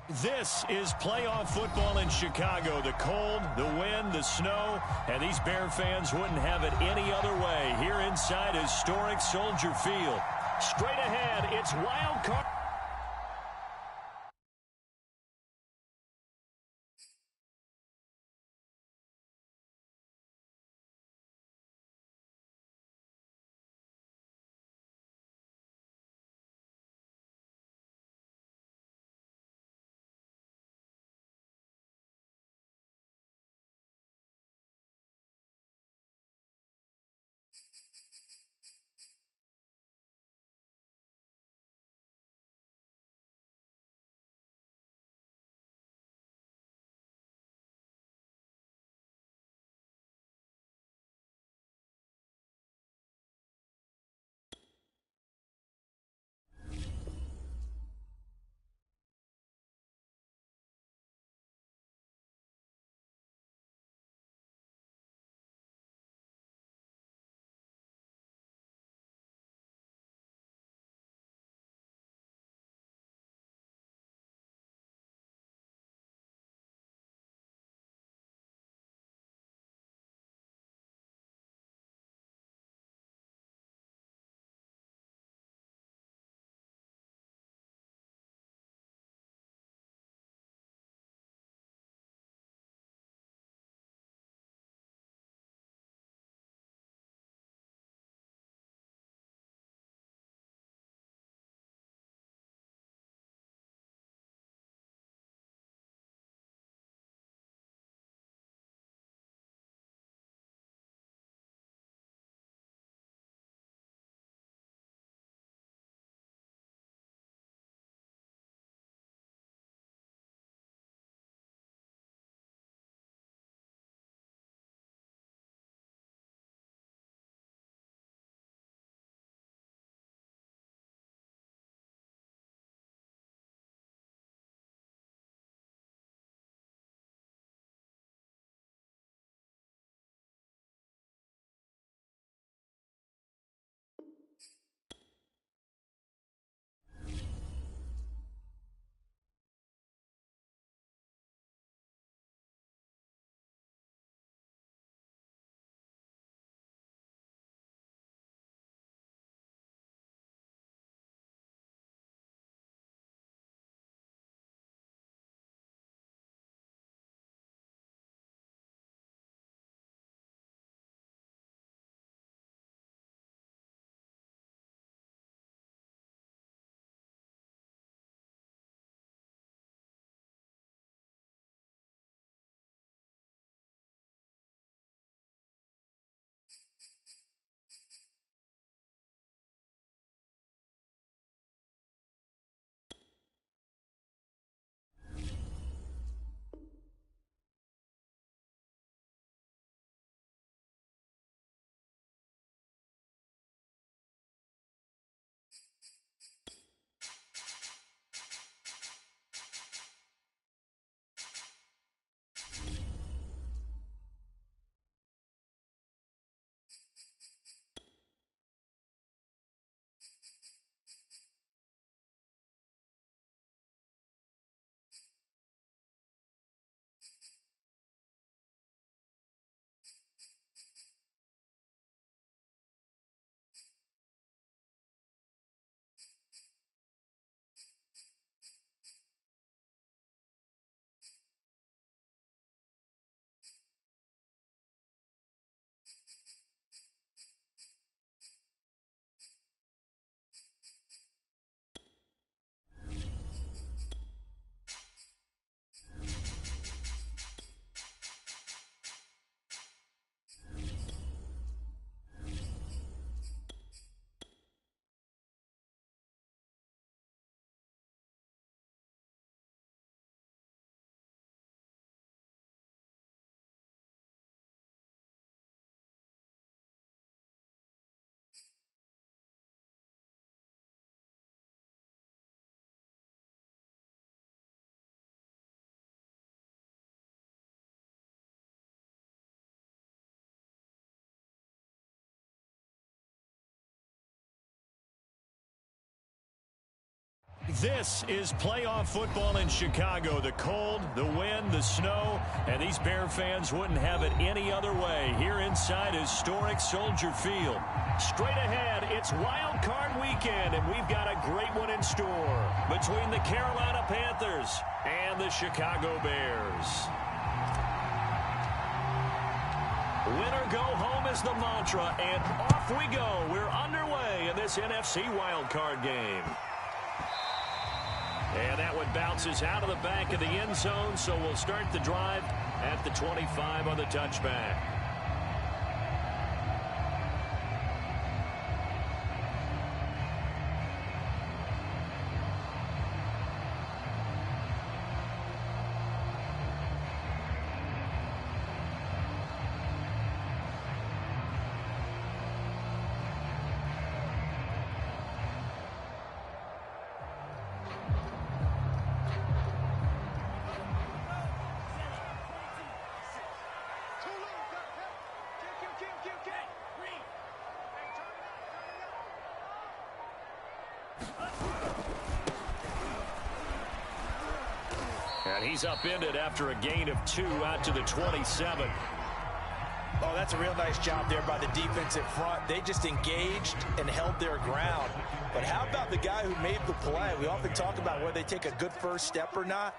This is playoff football in Chicago. The cold, the wind, the snow, and these Bear fans wouldn't have it any other way here inside historic Soldier Field. Straight ahead, it's wild card. This is playoff football in Chicago. The cold, the wind, the snow, and these Bear fans wouldn't have it any other way here inside historic Soldier Field. Straight ahead, it's Wild Card Weekend, and we've got a great one in store between the Carolina Panthers and the Chicago Bears. Win or go home is the mantra, and off we go. We're underway in this NFC Wild Card game. And that one bounces out of the back of the end zone, so we'll start the drive at the 25 on the touchback. And he's upended after a gain of 2 out to the 27. Oh, that's a real nice job there by the defensive front. They just engaged and held their ground. But how about the guy who made the play? We often talk about whether they take a good first step or not.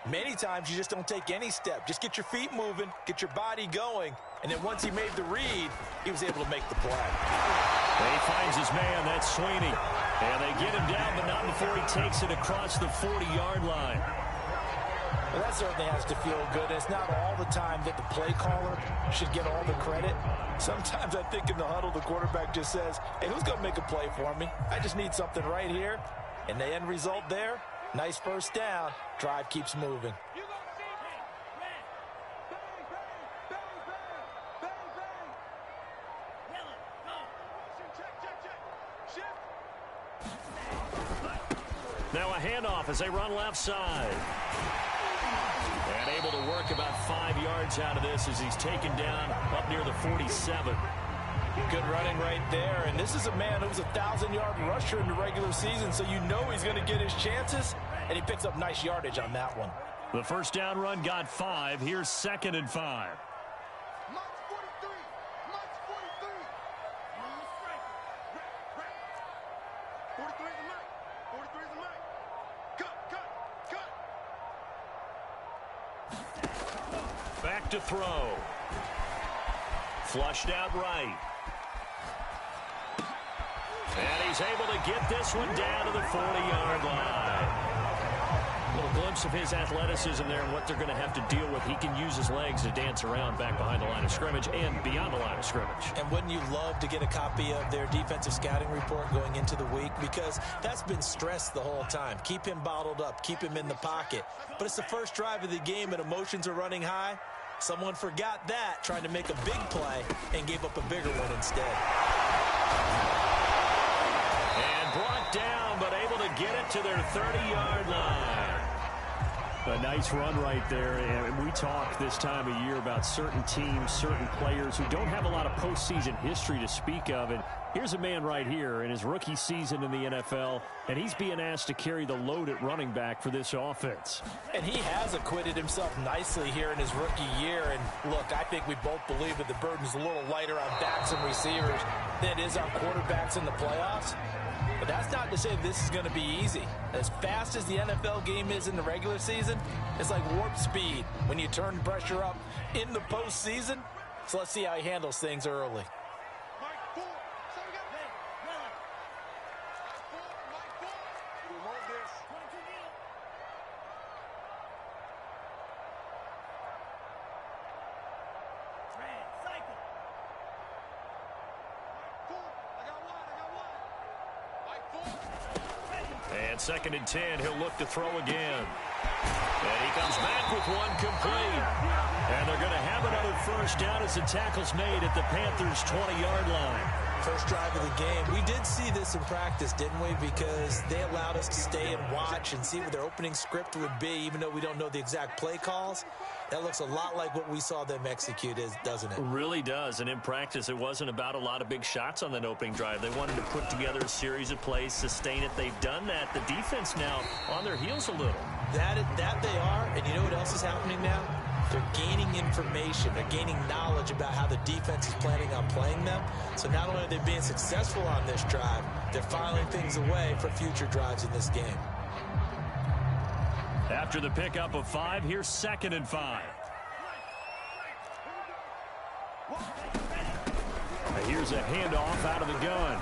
Many times you just don't take any step. Just get your feet moving, get your body going, and then once he made the read, he was able to make the play. And he finds his man, that's Sweeney. And they get him down, but not before he takes it across the 40-yard line. Well, that certainly has to feel good. It's not all the time that the play caller should get all the credit. Sometimes I think in the huddle, the quarterback just says, hey, who's going to make a play for me? I just need something right here. And the end result there, nice first down. Drive keeps moving. Now a handoff as they run left side. And able to work about 5 yards out of this as he's taken down up near the 47. Good running right there. And this is a man who was a 1,000-yard rusher in the regular season, so you know he's going to get his chances. And he picks up nice yardage on that one. The first down run got 5. Here's 2nd and 5. Back to throw. Flushed out right. And he's able to get this one down to the 40-yard line. A little glimpse of his athleticism there and what they're going to have to deal with. He can use his legs to dance around back behind the line of scrimmage and beyond the line of scrimmage. And wouldn't you love to get a copy of their defensive scouting report going into the week? Because that's been stressed the whole time. Keep him bottled up. Keep him in the pocket. But it's the first drive of the game and emotions are running high. Someone forgot that, trying to make a big play, and gave up a bigger one instead. And brought down, but able to get it to their 30-yard line. A nice run right there, and we talk this time of year about certain teams, certain players who don't have a lot of postseason history to speak of, and here's a man right here in his rookie season in the NFL, and he's being asked to carry the load at running back for this offense. And he has acquitted himself nicely here in his rookie year, and look, I think we both believe that the burden's a little lighter on backs and receivers than it is on quarterbacks in the playoffs. But that's not to say this is going to be easy. As fast as the NFL game is in the regular season, it's like warp speed when you turn pressure up in the postseason. So let's see how he handles things early. And 2nd and 10, he'll look to throw again. And he comes back with one complete. And they're going to have another first down as the tackle's made at the Panthers' 20-yard line. first drive of the game. We did see this in practice, didn't we? Because they allowed us to stay and watch and see what their opening script would be, even though we don't know the exact play calls. That looks a lot like what we saw them execute, doesn't it? It really does. And in practice, it wasn't about a lot of big shots on that opening drive. They wanted to put together a series of plays, sustain it. They've done that. The defense now on their heels a little. That they are. And you know what else is happening now? They're gaining information. They're gaining knowledge about how the defense is planning on playing them. So not only are they being successful on this drive, they're filing things away for future drives in this game. After the pickup of 5, here's 2nd and 5. Here's a handoff out of the gun.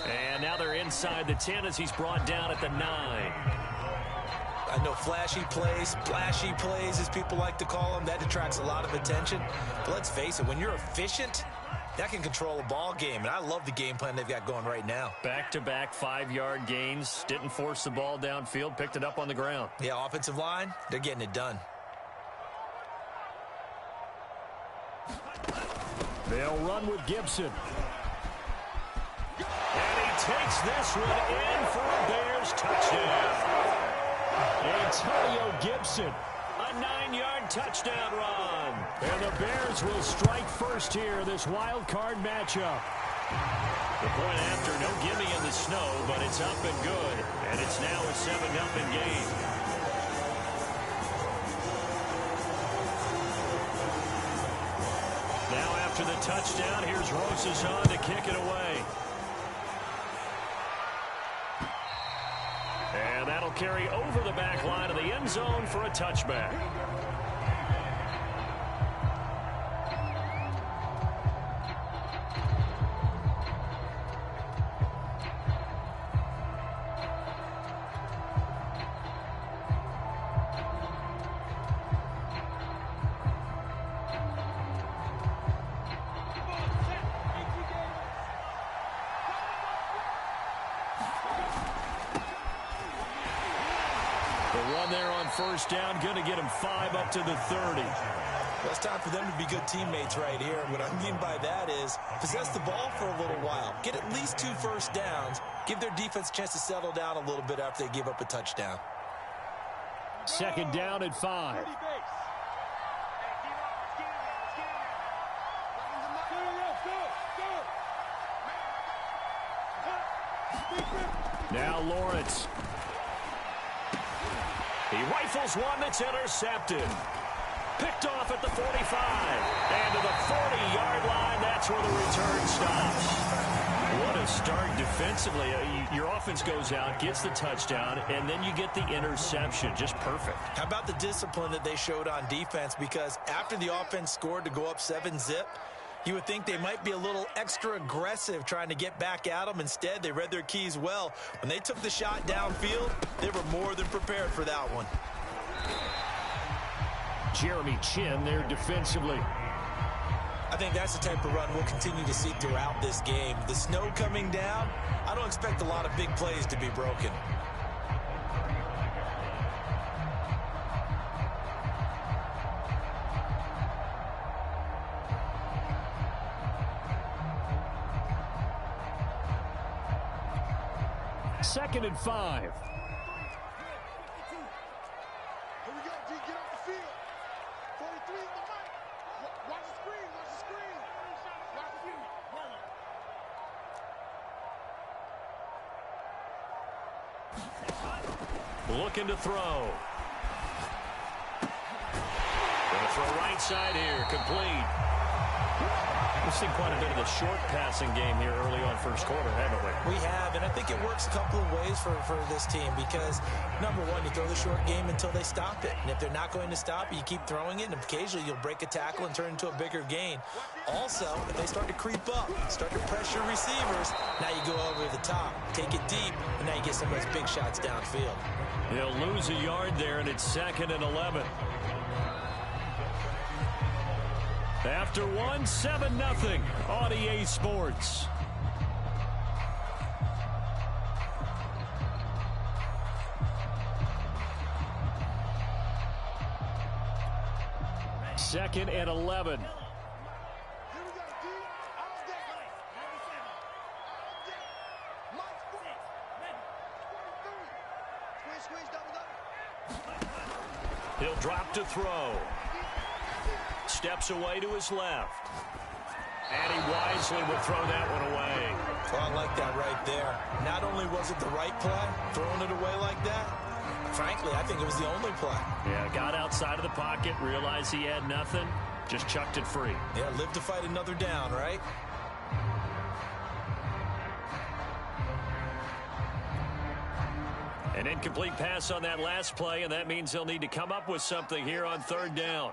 And now they're inside the 10 as he's brought down at the 9. I know flashy plays, splashy plays, as people like to call them, that attracts a lot of attention. But let's face it, when you're efficient, that can control a ball game. And I love the game plan they've got going right now. Back-to-back 5-yard gains. Didn't force the ball downfield. Picked it up on the ground. Yeah, offensive line, they're getting it done. They'll run with Gibson. And he takes this one in for a Bears touchdown. Antonio Gibson, a 9-yard touchdown run. And the Bears will strike first here in this wild card matchup. The point after, no gimme in the snow, but it's up and good. And it's now a 7-0 game. Now after the touchdown, here's Rosas on to kick it away. And that'll carry over the back line of the end zone for a touchback. First down, going to get him 5 up to the 30. Well, it's time for them to be good teammates right here. What I mean by that is possess the ball for a little while. Get at least 2 first downs. Give their defense a chance to settle down a little bit after they give up a touchdown. 2nd down at 5. Now Lawrence. He rifles one that's intercepted. Picked off at the 45. And to the 40-yard line, that's where the return stops. What a start defensively. Your offense goes out, gets the touchdown, and then you get the interception. Just perfect. How about the discipline that they showed on defense? Because after the offense scored to go up 7-zip, you would think they might be a little extra aggressive trying to get back at them. Instead, they read their keys well. When they took the shot downfield, they were more than prepared for that one. Jeremy Chin there defensively. I think that's the type of run we'll continue to see throughout this game. The snow coming down, I don't expect a lot of big plays to be broken. Second and 5. Here we go, D. Get off the field. 43 in the mic. Watch the screen. Watch the screen. Watch the screen. Looking to throw. Going to throw right side here. Complete. We've seen quite a bit of the short passing game here early on first quarter, haven't we? We have, and I think it works a couple of ways for this team because, number one, you throw the short game until they stop it. And if they're not going to stop it, you keep throwing it, and occasionally you'll break a tackle and turn into a bigger gain. Also, if they start to creep up, start to pressure receivers, now you go over the top, take it deep, and now you get some of those big shots downfield. They'll lose a yard there, and it's 2nd and 11. After 7-0 on EA Sports. Second and 11. He'll drop to throw. Steps away to his left. And he wisely will throw that one away. Well, I like that right there. Not only was it the right play, throwing it away like that, frankly, I think it was the only play. Yeah, got outside of the pocket, realized he had nothing, just chucked it free. Yeah, live to fight another down, right? An incomplete pass on that last play, and that means they'll need to come up with something here on third down.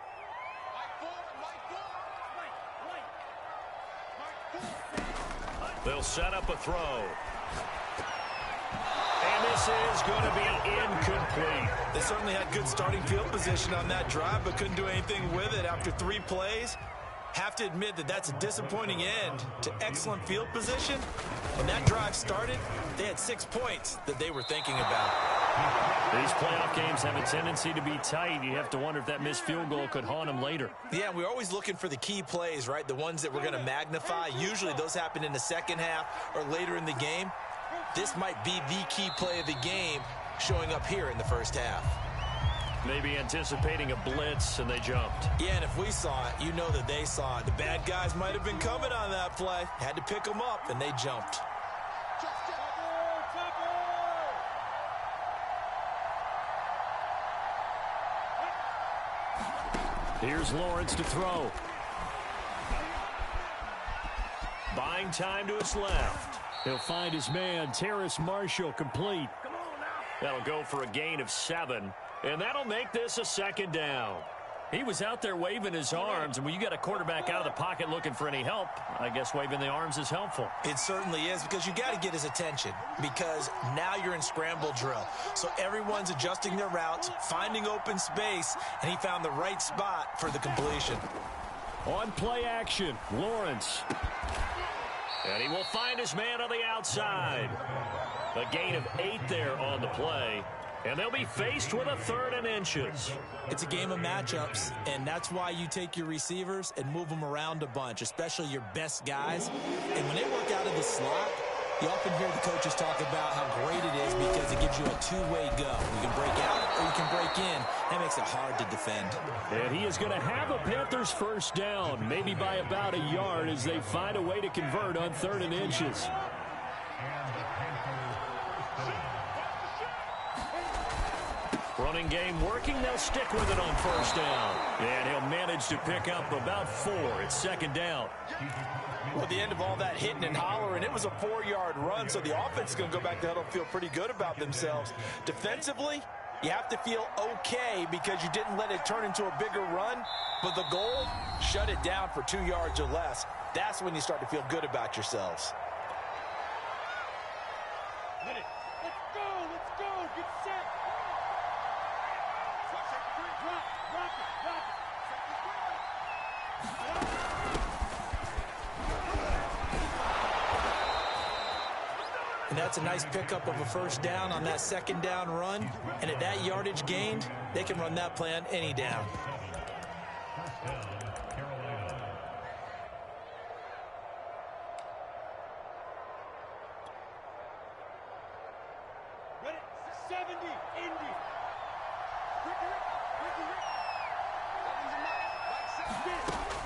They'll set up a throw. And this is going to be incomplete. They certainly had good starting field position on that drive, but couldn't do anything with it after 3 plays. Have to admit that that's a disappointing end to excellent field position. When that drive started, they had 6 points that they were thinking about. These playoff games have a tendency to be tight. You have to wonder if that missed field goal could haunt them later. Yeah, we're always looking for the key plays, right? The ones that we're going to magnify. Usually those happen in the second half or later in the game. This might be the key play of the game showing up here in the first half. Maybe anticipating a blitz, and they jumped. Yeah, and if we saw it, you know that they saw it. The bad guys might have been coming on that play. Had to pick them up, and they jumped. Here's Lawrence to throw. Buying time to his left. He'll find his man, Terrace Marshall, complete. That'll go for a gain of 7. And that'll make this a second down. He was out there waving his arms, and when you got a quarterback out of the pocket looking for any help, I guess waving the arms is helpful. It certainly is, because you got to get his attention, because now you're in scramble drill. So everyone's adjusting their routes, finding open space, and he found the right spot for the completion. On play action, Lawrence. And he will find his man on the outside. A gain of 8 there on the play. And they'll be faced with a 3rd and inches. It's a game of matchups, and that's why you take your receivers and move them around a bunch, especially your best guys. And when they work out of the slot, you often hear the coaches talk about how great it is because it gives you a two-way go. You can break out or you can break in. That makes it hard to defend. And he is going to have a Panthers first down, maybe by about a yard as they find a way to convert on 3rd and inches. Running game working. They'll stick with it on first down. And he'll manage to pick up about 4. It's second down. Well, at the end of all that hitting and hollering, it was a 4-yard run, so the offense is going to go back to huddle and feel pretty good about themselves. Defensively, you have to feel okay because you didn't let it turn into a bigger run, but the goal, shut it down for 2 yards or less. That's when you start to feel good about yourselves. Let's go, get set. Rock it. And that's a nice pickup of a first down on that second down run. And at that yardage gained, they can run that play on any down. Ready? 70, Indy.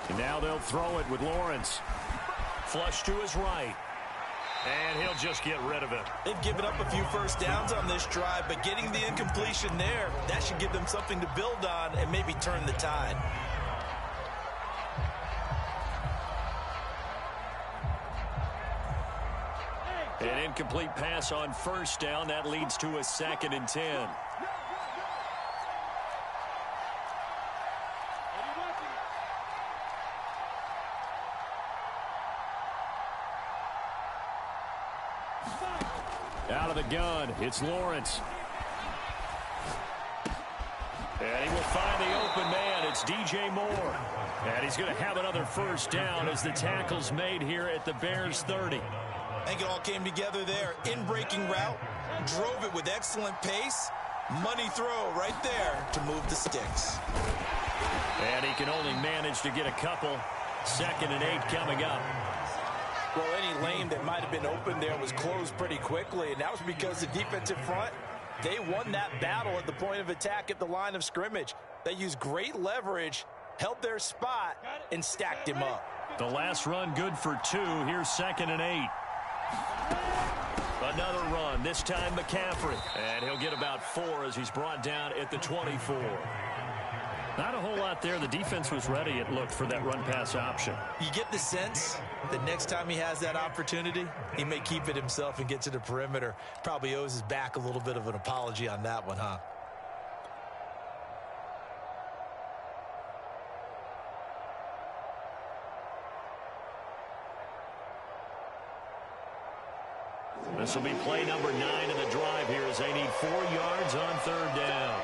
And now they'll throw it with Lawrence. Flush to his right. And he'll just get rid of it. They've given up a few first downs on this drive, but getting the incompletion there, that should give them something to build on and maybe turn the tide. An incomplete pass on first down. That leads to a 2nd and 10. Out of the gun, it's Lawrence. And he will find the open man. It's DJ Moore. And he's going to have another first down as the tackle's made here at the Bears 30. I think it all came together there. In-breaking route, drove it with excellent pace. Money throw right there to move the sticks. And he can only manage to get a couple. 2nd and 8 coming up. Well, any lane that might have been open there was closed pretty quickly, and that was because the defensive front They won that battle at the point of attack at the line of scrimmage. They used great leverage, held their spot, and stacked him up. The last run good for 2. Here's 2nd and 8. Another run, this time McCaffrey. And he'll get about 4 as he's brought down at the 24. Not a whole lot there. The defense was ready, it looked, for that run-pass option. You get the sense that next time he has that opportunity, he may keep it himself and get to the perimeter. Probably owes his back a little bit of an apology on that one, huh? This will be play number 9 in the drive here as they need 4 yards on 3rd down.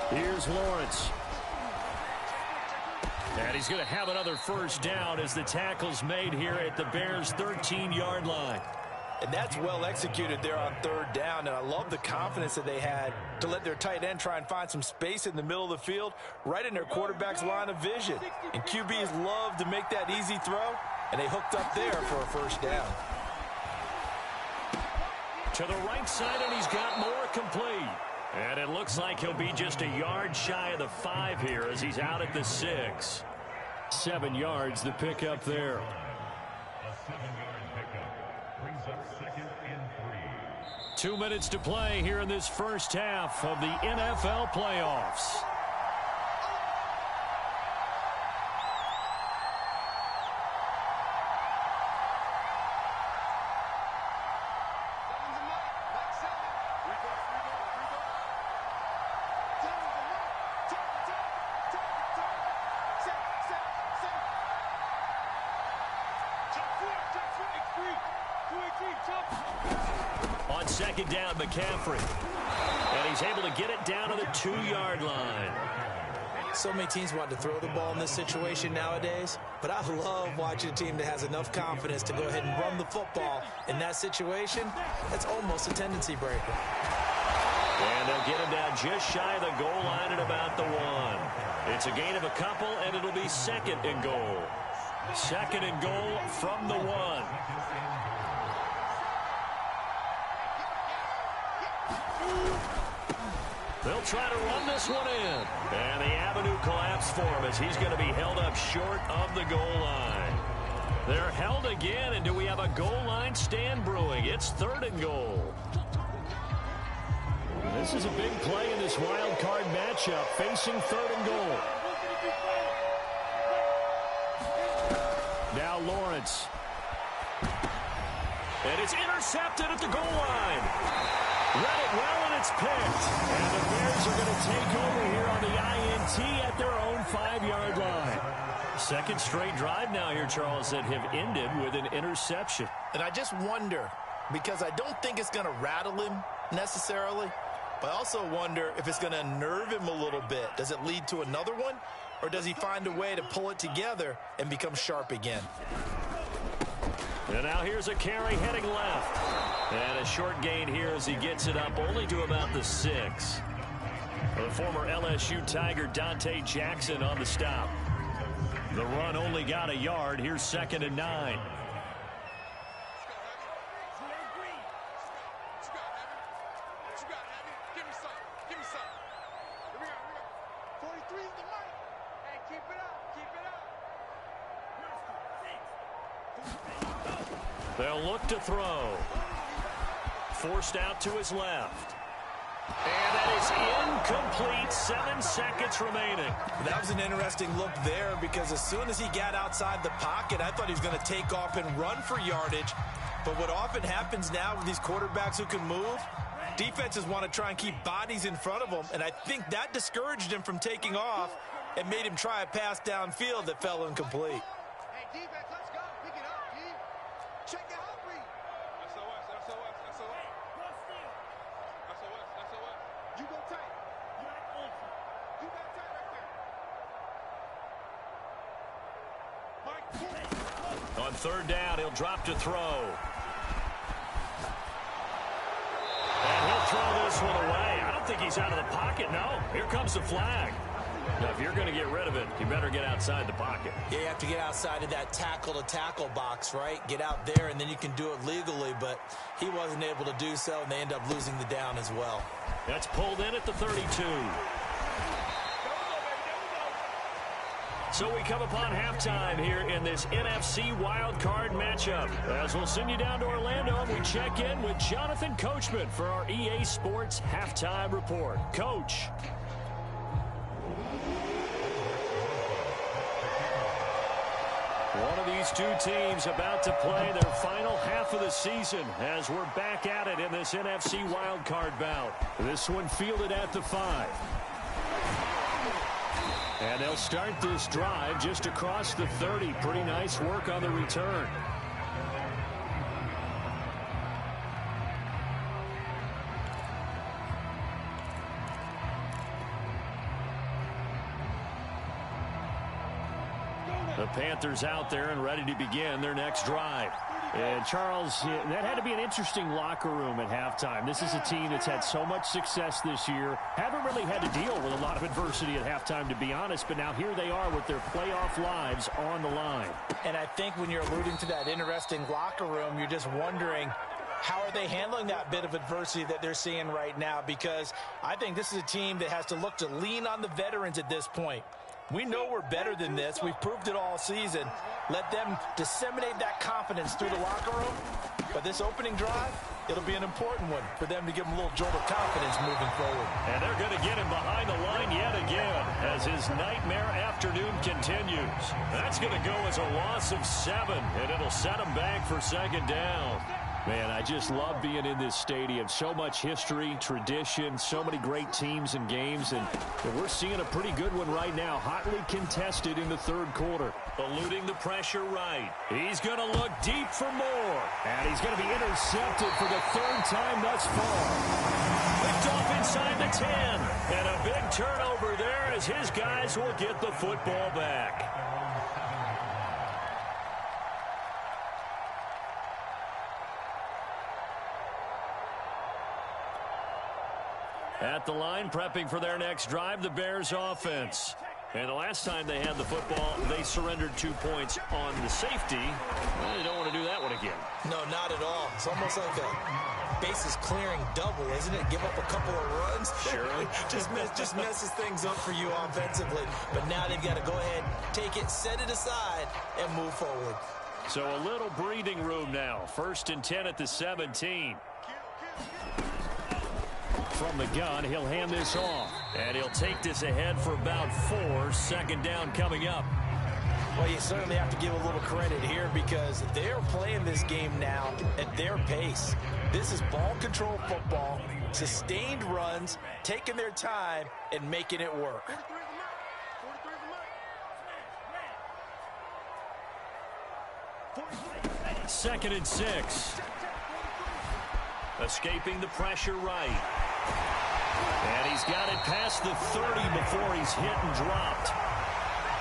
Here's Lawrence. And he's going to have another 1st down as the tackle's made here at the Bears' 13-yard line. And that's well executed there on 3rd down, and I love the confidence that they had to let their tight end try and find some space in the middle of the field, right in their quarterback's line of vision. And QBs love to make that easy throw, and they hooked up there for a 1st down. To the right side, and he's got more complete. And it looks like he'll be just a yard shy of the 5 here as he's out at the 6. 7 yards, the pickup there. 2 minutes to play here in this first half of the NFL playoffs. On 2nd down, McCaffrey. And he's able to get it down to the 2-yard line. So many teams want to throw the ball in this situation nowadays, but I love watching a team that has enough confidence to go ahead and run the football. In that situation, that's almost a tendency breaker. And they'll get him down just shy of the goal line at about the 1. It's a gain of a couple, and it'll be 2nd and goal. 2nd and goal from the 1. They'll try to run this one in. And the avenue collapsed for him as he's going to be held up short of the goal line. They're held again, and do we have a goal line stand brewing? It's 3rd and goal. This is a big play in this wild card matchup, facing 3rd and goal. Now Lawrence. And it's intercepted at the goal line. Read it well, and it's picked. And the Bears are going to take over here on the INT at their own 5-yard line. 2nd straight drive now here, Charles, that have ended with an interception. And I just wonder, because I don't think it's going to rattle him necessarily, but I also wonder if it's going to unnerve him a little bit. Does it lead to another one, or does he find a way to pull it together and become sharp again? And now here's a carry heading left. And a short gain here as he gets it up only to about the 6. The former LSU Tiger Dante Jackson on the stop. The run only got a yard. Here's 2nd and 9. They'll look to throw. Forced out to his left. And that is incomplete. 7 seconds remaining. That was an interesting look there, because as soon as he got outside the pocket, I thought he was going to take off and run for yardage. But what often happens now with these quarterbacks who can move, defenses want to try and keep bodies in front of them, and I think that discouraged him from taking off and made him try a pass downfield that fell incomplete. Hey, defense, let's go. Pick it up, G. Check it out, Reed. SOS. You go tight. You got tight right there. Mike, On 3rd down, he'll drop to throw. And he'll throw this one away. I don't think he's out of the pocket, no. Here comes the flag. Now, if you're going to get rid of it, you better get outside the pocket. Yeah, you have to get outside of that tackle-to-tackle box, right? Get out there, and then you can do it legally, but he wasn't able to do so, and they end up losing the down as well. That's pulled in at the 32. So we come upon halftime here in this NFC wildcard matchup. As we'll send you down to Orlando, and we check in with Jonathan Coachman for our EA Sports Halftime Report. Coach. One of these two teams about to play their final half of the season as we're back at it in this NFC wildcard bout. This one fielded at the 5. And they'll start this drive just across the 30. Pretty nice work on the return. The Panthers out there and ready to begin their next drive. And Charles, that had to be an interesting locker room at halftime. This is a team that's had so much success this year. Haven't really had to deal with a lot of adversity at halftime, to be honest. But now here they are with their playoff lives on the line. And I think when you're alluding to that interesting locker room, you're just wondering, how are they handling that bit of adversity that they're seeing right now? Because I think this is a team that has to look to lean on the veterans at this point. We know we're better than this. We've proved it all season. Let them disseminate that confidence through the locker room. But this opening drive, it'll be an important one for them to give them a little jolt of confidence moving forward. And they're going to get him behind the line yet again as his nightmare afternoon continues. That's going to go as a loss of 7, and it'll set him back for second down. Man, I just love being in this stadium. So much history, tradition, so many great teams and games, and we're seeing a pretty good one right now. Hotly contested in the third quarter. Eluding the pressure right. He's going to look deep for more. And he's going to be intercepted for the third time thus far. Lift off inside the 10. And a big turnover there as his guys will get the football back. At the line, prepping for their next drive, the Bears offense. And the last time they had the football, they surrendered 2 points on the safety. Well, they don't want to do that one again. No, not at all. It's almost like a bases clearing double, isn't it? Give up a couple of runs. Sure. just messes things up for you offensively. But now they've got to go ahead, take it, set it aside, and move forward. So a little breathing room now. 1st and 10 at the 17. From the gun, he'll hand this off. And he'll take this ahead for about 4. Second down coming up. Well, you certainly have to give a little credit here because they're playing this game now at their pace. This is ball control football, sustained runs, taking their time, and making it work. 2nd and 6. Escaping the pressure right. And he's got it past the 30 before he's hit and dropped.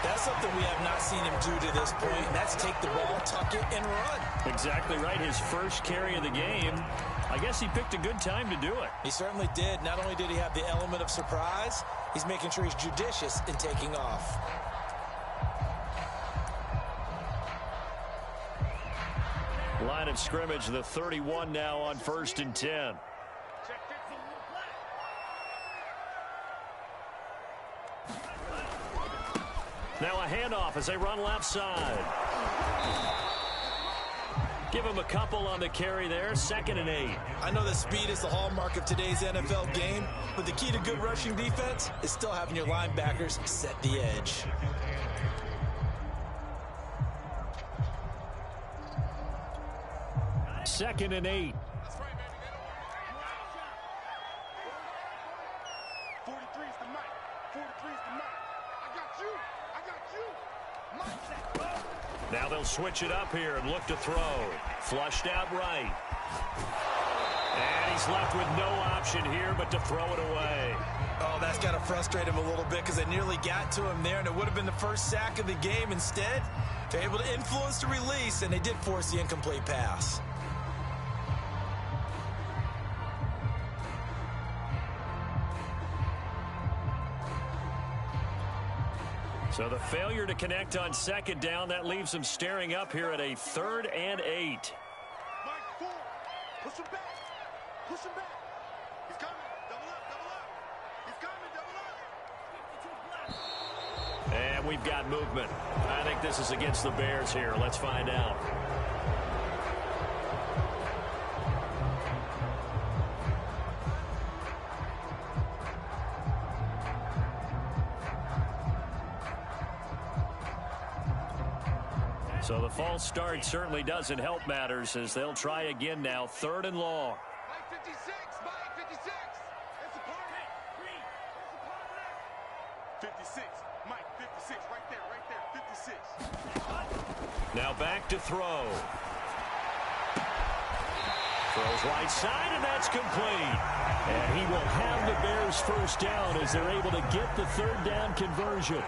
That's something we have not seen him do to this point, and that's take the ball, tuck it, and run. Exactly right. His first carry of the game. I guess he picked a good time to do it. He certainly did. Not only did he have the element of surprise, he's making sure he's judicious in taking off. Line of scrimmage, the 31 now on 1st and 10. Now a handoff as they run left side. Give him a couple on the carry there. 2nd and 8. I know that speed is the hallmark of today's NFL game, but the key to good rushing defense is still having your linebackers set the edge. Second and 8. 43's the mic. 43's the mic. I got you. Now they'll switch it up here and look to throw. Flushed out right. And he's left with no option here but to throw it away. Oh, that's got to frustrate him a little bit because they nearly got to him there, and it would have been the first sack of the game. Instead, they're able to influence the release, and they did force the incomplete pass. So the failure to connect on second down, that leaves them staring up here at a 3rd and 8. Mike, 4. Push him back. Push him back. He's coming. Double up, double up. He's coming, double up. And we've got movement. I think this is against the Bears here. Let's find out. So the false start certainly doesn't help matters as they'll try again now. 3rd and long. Mike 56. Mike 56. It's a party. 56. Mike 56. Right there. Right there. 56. Now back to throw. Throws right side, and that's complete. And he will have the Bears first down as they're able to get the 3rd down conversion.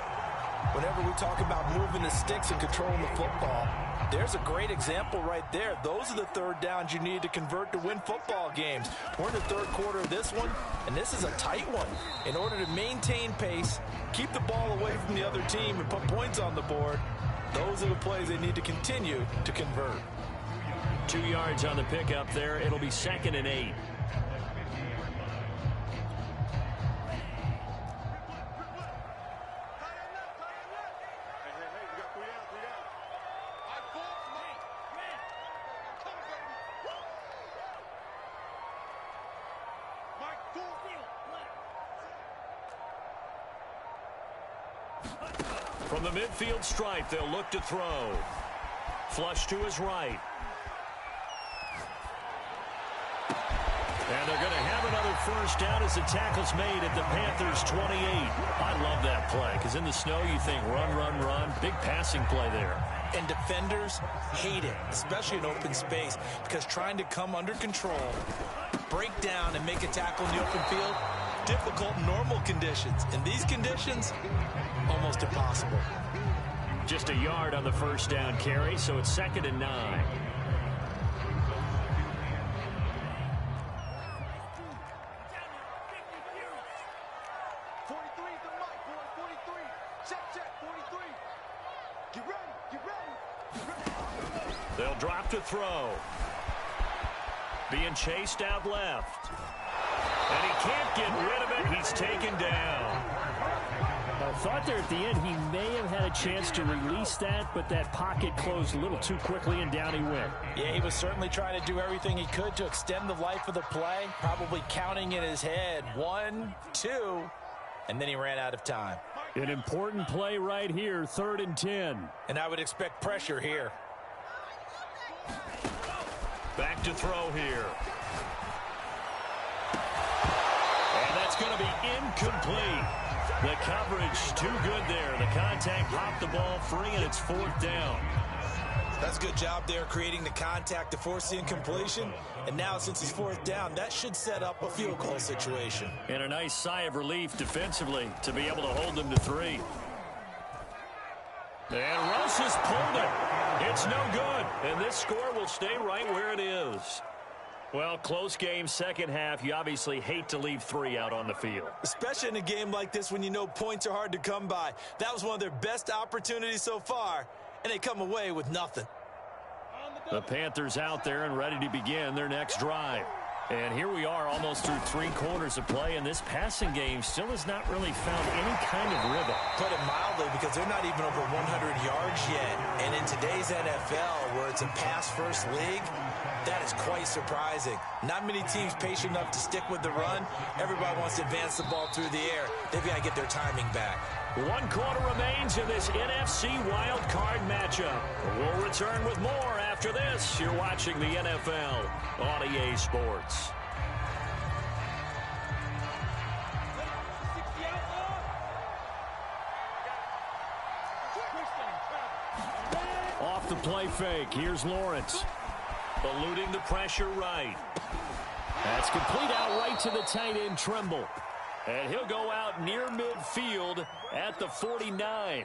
Whenever we talk about moving the sticks and controlling the football, there's a great example right there. Those are the 3rd downs you need to convert to win football games. We're in the 3rd quarter of this one, and this is a tight one. In order to maintain pace, keep the ball away from the other team, and put points on the board, those are the plays they need to continue to convert. 2 yards on the pickup there. It'll be 2nd and 8. From the midfield stripe, they'll look to throw. Flush to his right. And they're going to have another first down as the tackle's made at the Panthers' 28. I love that play because in the snow you think run, run, run. Big passing play there. And defenders hate it, especially in open space, because trying to come under control, break down, and make a tackle in the open field, difficult in normal conditions. In these conditions, almost impossible. Just a yard on the first down carry, so it's 2nd and 9. They'll drop to throw. Being chased out left. And he can't get rid of it. He's taken down. I thought there at the end he may have had a chance to release that, but that pocket closed a little too quickly, and down he went. Yeah, he was certainly trying to do everything he could to extend the life of the play, probably counting in his head 1, 2, and then he ran out of time. An important play right here, 3rd and 10. And I would expect pressure here. Back to throw here. And that's going to be incomplete. The coverage too good there. The contact popped the ball free, and it's 4th down. That's a good job there creating the contact to force the incompletion. And now since it's 4th down, that should set up a field goal situation. And a nice sigh of relief defensively to be able to hold them to 3. And Russ has pulled it. It's no good. And this score will stay right where it is. Well, close game, second half. You obviously hate to leave 3 out on the field. Especially in a game like this when you know points are hard to come by. That was one of their best opportunities so far, and they come away with nothing. The Panthers out there and ready to begin their next drive. And here we are almost through 3 quarters of play, and this passing game still has not really found any kind of rhythm. Put it mildly, because they're not even over 100 yards yet. And in today's NFL, where it's a pass-first league, that is quite surprising. Not many teams patient enough to stick with the run. Everybody wants to advance the ball through the air. They've got to get their timing back. 1 quarter remains in this NFC Wild Card matchup. We'll return with more after this. You're watching the NFL on EA Sports. Off the play fake. Here's Lawrence. Eluding the pressure right. That's complete out right to the tight end, Trimble. And he'll go out near midfield at the 49.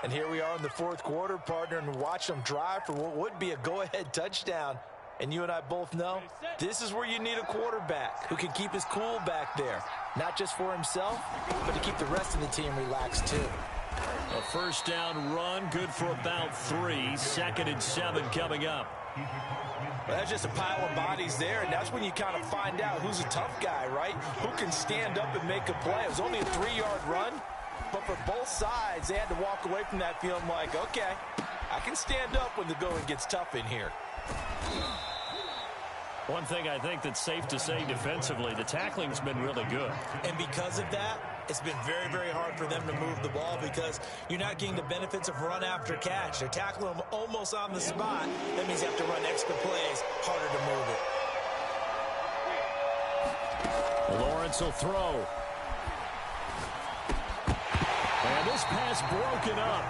And here we are in the 4th quarter, partner, and watch them drive for what would be a go-ahead touchdown. And you and I both know this is where you need a quarterback who can keep his cool back there. Not just for himself, but to keep the rest of the team relaxed too. A first down run, good for about 3. 2nd and 7 coming up. Well, that's just a pile of bodies there, and that's when you kind of find out who's a tough guy, right? Who can stand up and make a play. It was only a 3-yard run, but for both sides, they had to walk away from that feeling like, okay, I can stand up when the going gets tough in here. One thing I think that's safe to say defensively, the tackling's been really good. And because of that, it's been very, very hard for them to move the ball because you're not getting the benefits of run after catch. They're tackling them almost on the spot. That means you have to run extra plays, harder to move it. Lawrence will throw. And this pass broken up.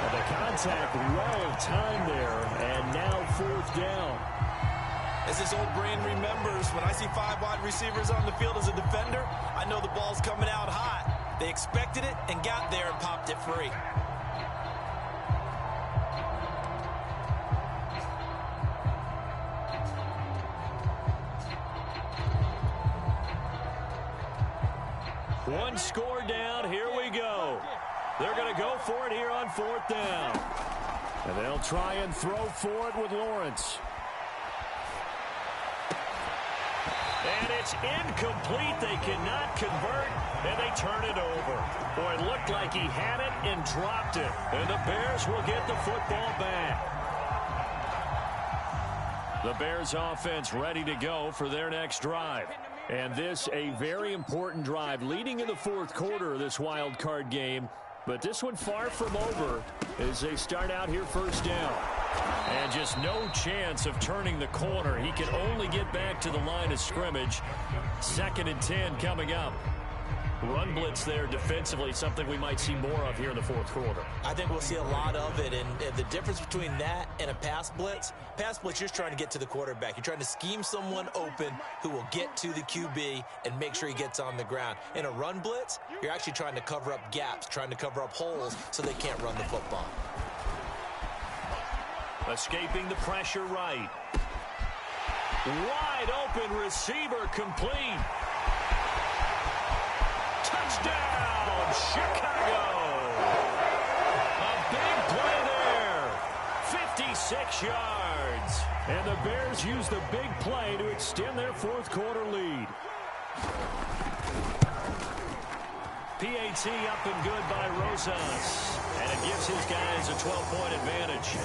And the contact well timed there, and now 4th down. As this old brain remembers, when I see 5 wide receivers on the field as a defender, I know the ball's coming out hot. They expected it and got there and popped it free. One score down. Here we go. They're going to go for it here on 4th down. And they'll try and throw for it with Lawrence. And it's incomplete. They cannot convert, and they turn it over. Boy, it looked like he had it and dropped it. And the Bears will get the football back. The Bears offense ready to go for their next drive. And this a very important drive leading in the 4th quarter of this wild card game. But this one far from over as they start out here 1st down. And just no chance of turning the corner. He can only get back to the line of scrimmage. 2nd and 10 coming up. Run blitz there defensively, something we might see more of here in the 4th quarter. I think we'll see a lot of it, and the difference between that and a pass blitz, you're just trying to get to the quarterback. You're trying to scheme someone open who will get to the QB and make sure he gets on the ground. In a run blitz, you're actually trying to cover up gaps, trying to cover up holes so they can't run the football. Escaping the pressure right. Wide open receiver complete. Touchdown, Chicago. A big play there. 56 yards. And the Bears use the big play to extend their 4th quarter lead. PAT up and good by Rosas. And it gives his guys a 12-point advantage.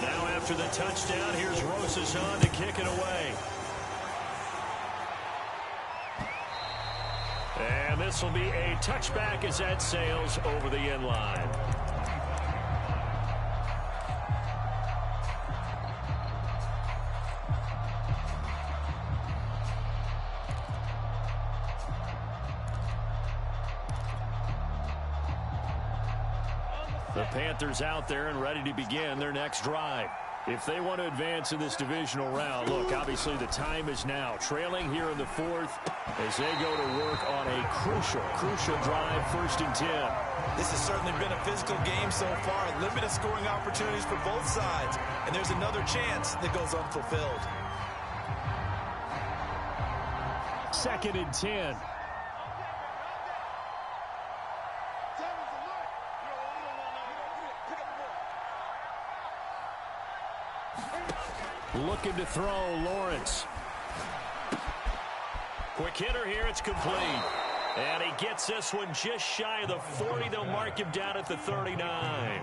Now after the touchdown, here's Rosas on to kick it away. And this will be a touchback as that sails over the end line. The Panthers out there and ready to begin their next drive. If they want to advance in this divisional round, look, obviously the time is now. Trailing here in the 4th as they go to work on a crucial drive, 1st and 10. This has certainly been a physical game so far. Limited scoring opportunities for both sides. And there's another chance that goes unfulfilled. 2nd and 10. Looking to throw, Lawrence. Quick hitter here, it's complete. And he gets this one just shy of the 40. They'll mark him down at the 39.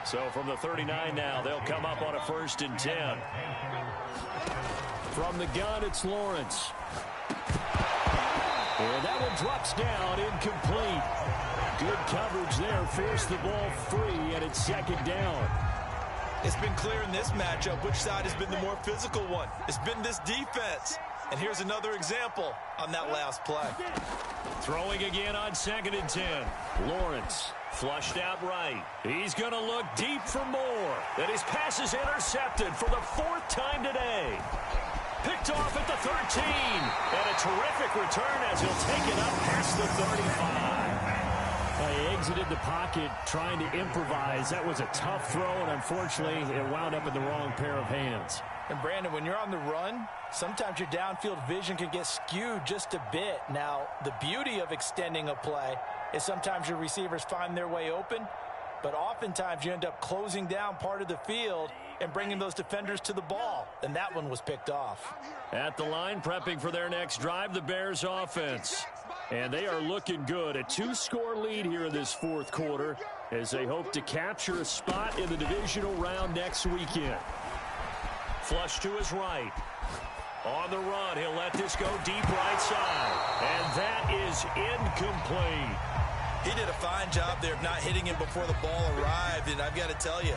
So from the 39 now, they'll come up on a 1st and 10. From the gun, it's Lawrence. And that one drops down, incomplete. Good coverage there, forced the ball free, and it's 2nd down. It's been clear in this matchup which side has been the more physical one. It's been this defense. And here's another example on that last play. Throwing again on 2nd and 10. Lawrence flushed out right. He's going to look deep for more. And his pass is intercepted for the 4th time today. Picked off at the 13. And a terrific return as he'll take it up past the 35. He exited the pocket trying to improvise. That was a tough throw, and unfortunately, it wound up in the wrong pair of hands. And Brandon, when you're on the run, sometimes your downfield vision can get skewed just a bit. Now, the beauty of extending a play is sometimes your receivers find their way open, but oftentimes you end up closing down part of the field and bringing those defenders to the ball. And that one was picked off. At the line, prepping for their next drive, the Bears offense. And they are looking good. A 2-score lead here in this fourth quarter as they hope to capture a spot in the divisional round next weekend. Flush to his right. On the run, he'll let this go deep right side. And that is incomplete. He did a fine job there of not hitting him before the ball arrived. And I've got to tell you,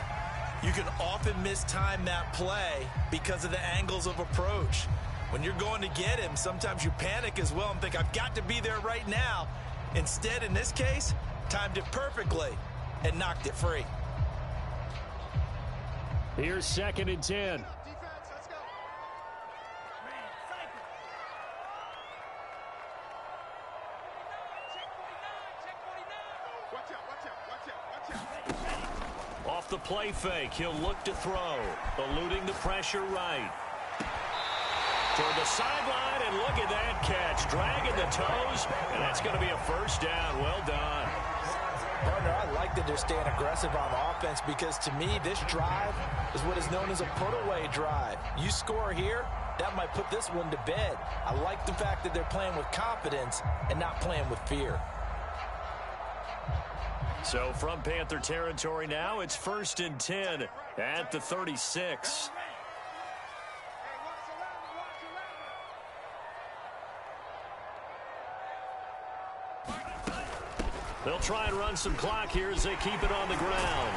you can often mistime that play because of the angles of approach. When you're going to get him, sometimes you panic as well and think, I've got to be there right now. Instead, in this case, timed it perfectly and knocked it free. Here's 2nd and 10. Off the play fake, he'll look to throw, eluding the pressure right. Toward the sideline, and look at that catch, dragging the toes, and that's going to be a first down. Well done. Partner, I like that they're staying aggressive on offense because to me, this drive is what is known as a put-away drive. You score here, that might put this one to bed. I like the fact that they're playing with confidence and not playing with fear. So from Panther territory now, it's 1st and 10 at the 36. They'll try and run some clock here as they keep it on the ground.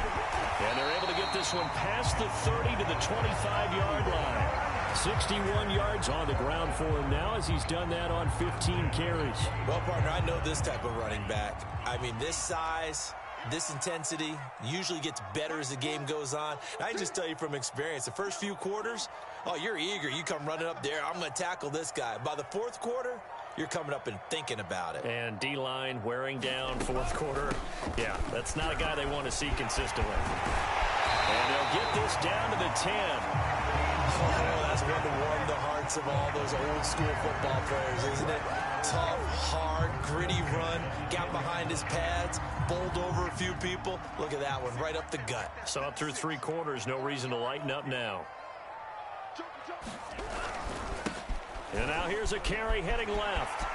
And they're able to get this one past the 30 to the 25-yard line. 61 yards on the ground for him now as he's done that on 15 carries. Well, partner, I know this type of running back. I mean, this size, this intensity usually gets better as the game goes on. And I can just tell you from experience, the first few quarters, oh, you're eager. You come running up there, I'm going to tackle this guy. By the fourth quarter, you're coming up and thinking about it. And D-line wearing down fourth quarter. Yeah, that's not a guy they want to see consistently. And they'll get this down to the 10. Oh, that's one to warm the hearts of all those old school football players, isn't it? Tough, hard, gritty run, got behind his pads, bowled over a few people. Look at that one, right up the gut. So up through 3 quarters, no reason to lighten up now. And now here's a carry heading left.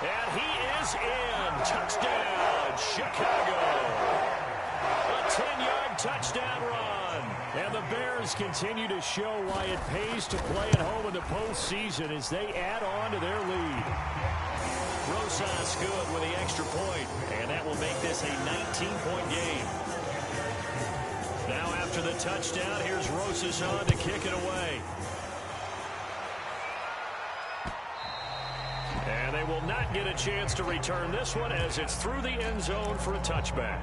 And he is in. Touchdown, Chicago. A 10-yard touchdown run. And the Bears continue to show why it pays to play at home in the postseason as they add on to their lead. Rosas good with the extra point, and that will make this a 19-point game. Now after the touchdown, here's Rosas on to kick it away. And they will not get a chance to return this one as it's through the end zone for a touchback.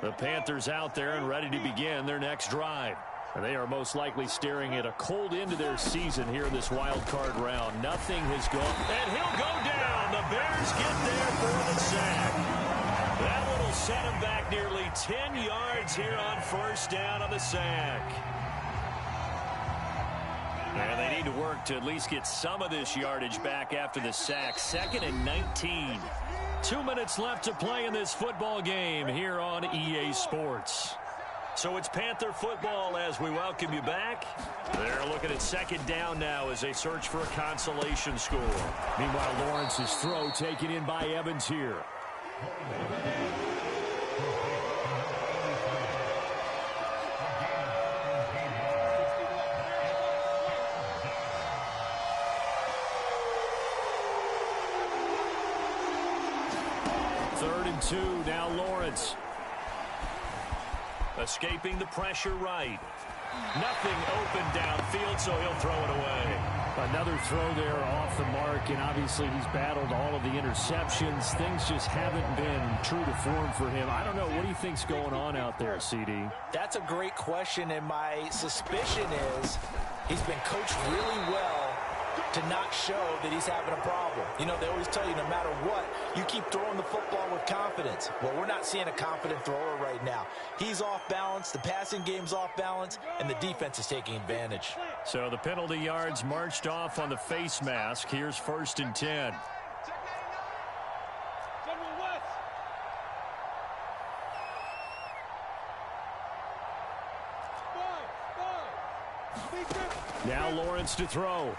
The Panthers out there and ready to begin their next drive. And they are most likely staring at a cold end to their season here in this wild card round. Nothing has gone. And he'll go down. The Bears get there for the sack. That one will set him back nearly 10 yards here on first down on the sack. And they need to work to at least get some of this yardage back after the sack. 2nd and 19. 2 minutes left to play in this football game here on EA Sports. So it's Panther football as we welcome you back. They're looking at 2nd down now as they search for a consolation score. Meanwhile, Lawrence's throw taken in by Evans here. Two, now Lawrence. Escaping the pressure right. Nothing open downfield, so he'll throw it away. Another throw there off the mark, and obviously he's battled all of the interceptions. Things just haven't been true to form for him. I don't know. What do you think's going on out there, CD? That's a great question, and my suspicion is he's been coached really well to not show that he's having a problem. You know, they always tell you no matter what, you keep throwing the football with confidence. Well, we're not seeing a confident thrower right now. He's off balance, the passing game's off balance, and the defense is taking advantage. So the penalty yards marched off on the face mask. Here's 1st and 10. Now Lawrence to throw.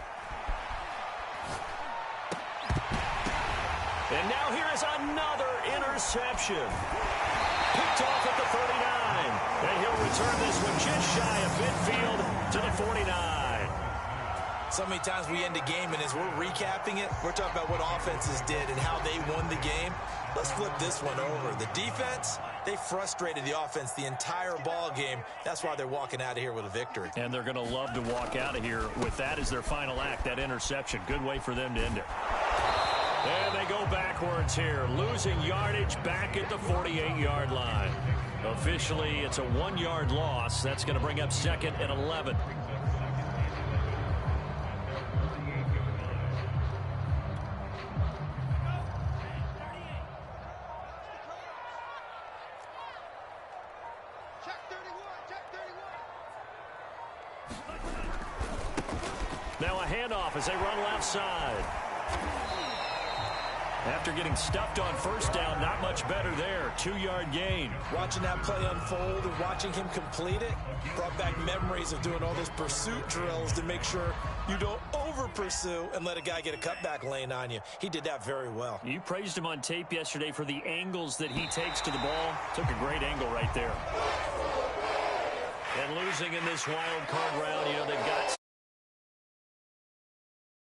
And now here is another interception. Picked off at the 39. And he'll return this one just shy of midfield to the 49. So many times we end a game, and as we're recapping it, we're talking about what offenses did and how they won the game. Let's flip this one over. The defense, they frustrated the offense the entire ball game. That's why they're walking out of here with a victory. And they're going to love to walk out of here with that as their final act, that interception. Good way for them to end it. And they go backwards here, losing yardage back at the 48-yard line. Officially, it's a 1-yard loss. That's going to bring up 2nd and 11. Now a handoff as they run left side. After getting stuffed on 1st down, not much better there. 2-yard gain. Watching that play unfold and watching him complete it brought back memories of doing all those pursuit drills to make sure you don't over-pursue and let a guy get a cutback lane on you. He did that very well. You praised him on tape yesterday for the angles that he takes to the ball. Took a great angle right there. And losing in this wild card round, you know, they've got